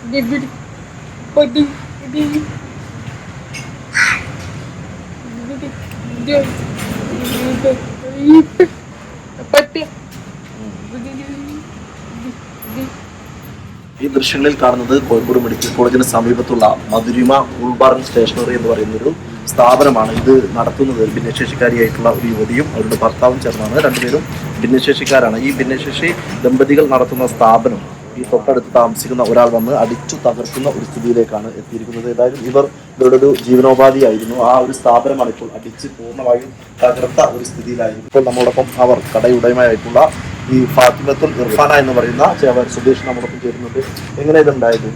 ഈ ദൃശ്യങ്ങളിൽ കാണുന്നത് കോഴിക്കോട് മെഡിക്കൽ കോളേജിന് സമീപത്തുള്ള മധുരിമ കൂൾബാർ സ്റ്റേഷനറി എന്ന് പറയുന്നൊരു സ്ഥാപനമാണ്. ഇത് നടത്തുന്നത് ഭിന്നശേഷിക്കാരിയായിട്ടുള്ള ഒരു യുവതിയും അവരുടെ ഭർത്താവും ചേർന്നാണ്. രണ്ടുപേരും ഭിന്നശേഷിക്കാരാണ്. ഈ ഭിന്നശേഷി ദമ്പതികൾ നടത്തുന്ന സ്ഥാപനം ഈ തൊട്ടടുത്ത് താമസിക്കുന്ന ഒരാൾ വന്ന് അടിച്ചു തകർക്കുന്ന ഒരു സ്ഥിതിയിലേക്കാണ് എത്തിയിരിക്കുന്നത്. ഏതായാലും ഇവരുടെ ഒരു ജീവനോപാധിയായിരുന്നു. ആ ഒരു സ്ഥാപനമാണ് ഇപ്പോൾ അടിച്ച് പൂർണ്ണമായും തകർത്ത ഒരു സ്ഥിതിയിലായിരുന്നു. ഇപ്പോൾ നമ്മോടൊപ്പം അവർ കടയുടമയായിട്ടുള്ള ഈ ഫാത്തിമത്തുൽ ഇർഫാന എന്ന് പറയുന്ന സുധീഷ് നമ്മോടൊപ്പം ചേരുന്നുണ്ട്. എങ്ങനെ ഇതുണ്ടായത്?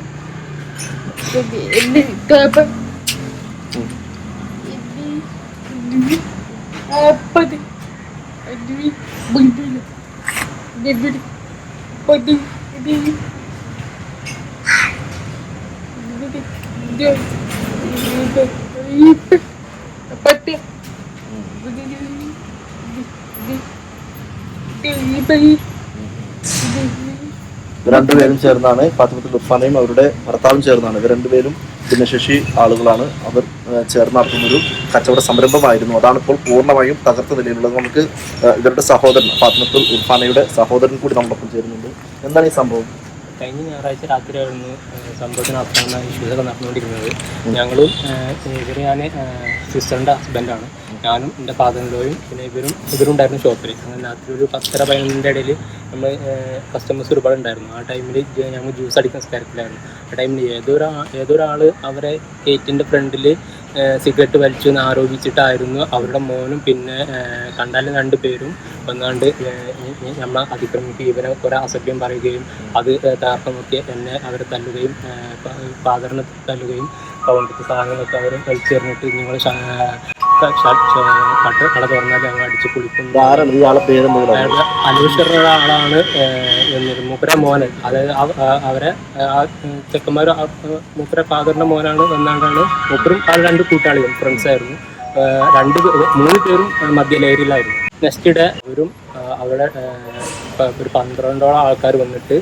രണ്ടുപേരും ചേർന്നാണ്, ഫാത്തിമത്തുൽ ഇർഫാനയും അവരുടെ ഭർത്താവും ചേർന്നാണ്. ഇവർ രണ്ടുപേരും ഭിന്നശേഷി ആളുകളാണ്. അവർ ചേർന്ന് നടത്തുന്നൊരു കച്ചവട സംരംഭമായിരുന്നു. അതാണ് ഇപ്പോൾ പൂർണ്ണമായും തകർത്ത നിലയിലുള്ളത്. നമുക്ക് ഇവരുടെ സഹോദരൻ ഫാത്തിമത്തുൽ ഇർഫാനയുടെ സഹോദരൻ കൂടി നമ്മളൊപ്പം ചേരുന്നുണ്ട്. എന്താണ് ഈ സംഭവം? കഴിഞ്ഞ ഞായറാഴ്ച രാത്രിയായിരുന്നു സംഭവത്തിന് അവസാന ഇഷ്യൂസൊക്കെ നടന്നുകൊണ്ടിരുന്നത്. ഞങ്ങളും ഞാൻ സിസ്റ്ററിൻ്റെ ഹസ്ബൻഡാണ്. ഞാനും എൻ്റെ ഫാദറിൻ്റെയും പിന്നെ ഇവരുണ്ടായിരുന്നു ഷോപ്പിൽ. അങ്ങനെ രാത്രി ഒരു 10-11 ഇടയിൽ നമ്മൾ കസ്റ്റമേഴ്സ് ഒരുപാടുണ്ടായിരുന്നു. ആ ടൈമിൽ ഞങ്ങൾ ജ്യൂസ് അടിക്കുന്ന കാര്യത്തിലായിരുന്നു. ആ ടൈമിൽ ഏതൊരാൾ അവരെ ഗേറ്റിൻ്റെ ഫ്രണ്ടിൽ സിഗരറ്റ് വലിച്ചു എന്ന് ആരോപിച്ചിട്ടായിരുന്നു അവരുടെ മോനും പിന്നെ കണ്ടാലും 2 പേരും വന്നാണ്ട് നമ്മളെ അതിക്രമിക്കുകയും ഇവരെ കുറേ അസഭ്യം പറയുകയും അത് തകർക്കം നോക്കി എന്നെ അവരെ തല്ലുകയും ഫാദറിനെ തല്ലുകയും കൗണ്ടത്തെ സാധനങ്ങളൊക്കെ അവർ വലിച്ചെറിഞ്ഞിട്ട് നിങ്ങൾ കട തുറന്നാൽ ഞങ്ങൾ അടിച്ച് കുളിക്കുന്നു. അനൂഷറുടെ ആളാണ് മൂപ്പര മോനെ, അതായത് അവരെ ആ ചെക്കന്മാർ മൂപ്പര ഫാദറിന്റെ മോനാണ് വന്നാണ്ടാണ്. മൂപ്പരും ആ 2 കൂട്ടാളികളും ഫ്രണ്ട്സ് ആയിരുന്നു. 3 പേരും മധ്യലഹരിയിലായിരുന്നു. നെക്സ്റ്റ് ഡേ അവിടെ ഒരു 12ഓളം ആൾക്കാർ വന്നിട്ട്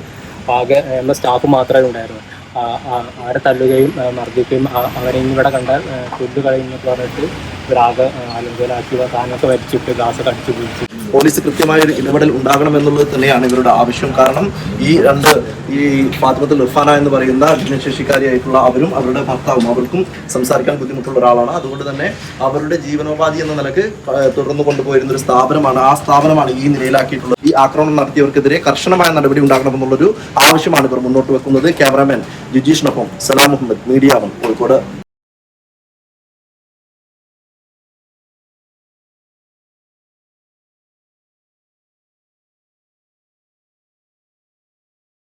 ആകെ നമ്മുടെ സ്റ്റാഫ് മാത്രമേ ഉണ്ടായിരുന്നു. അവരെ തല്ലുകയും മർദ്ദിക്കുകയും അവരെ ഇവിടെ കണ്ടാൽ കൊല്ലു കളയുന്നൊക്കെ പറഞ്ഞിട്ട് ഇവരാകെ അലങ്കോലാക്കി സാധനമൊക്കെ വലിച്ചിട്ട് ഗ്ലാസ് അടിച്ചു പിടിച്ചു. പോലീസ് കൃത്യമായ ഒരു ഇടപെടൽ ഉണ്ടാകണമെന്നുള്ളത് തന്നെയാണ് ഇവരുടെ ആവശ്യം. കാരണം ഈ ഫാത്തിമത്തുൽ ഇർഫാന എന്ന് പറയുന്ന ഭിന്നശേഷിക്കാരിയായിട്ടുള്ള അവരും അവരുടെ ഭർത്താവും അവർക്കും സംസാരിക്കാൻ ബുദ്ധിമുട്ടുള്ള ഒരാളാണ്. അതുകൊണ്ട് തന്നെ അവരുടെ ജീവനോപാധി എന്ന നിലക്ക് തുടർന്ന് കൊണ്ടുപോയിരുന്ന ഒരു സ്ഥാപനമാണ്. ആ സ്ഥാപനമാണ് ഈ നിലയിലാക്കിയിട്ടുള്ളത്. ഈ ആക്രമണം നടത്തിയവർക്കെതിരെ കർശനമായ നടപടി ഉണ്ടാകണമെന്നുള്ളൊരു ആവശ്യമാണ് ഇവർ മുന്നോട്ട് വെക്കുന്നത്. ക്യാമറാമാൻ ജിജീഷിനൊപ്പം സലാം മുഹമ്മദ്, മീഡിയ 1 കോഴിക്കോട്.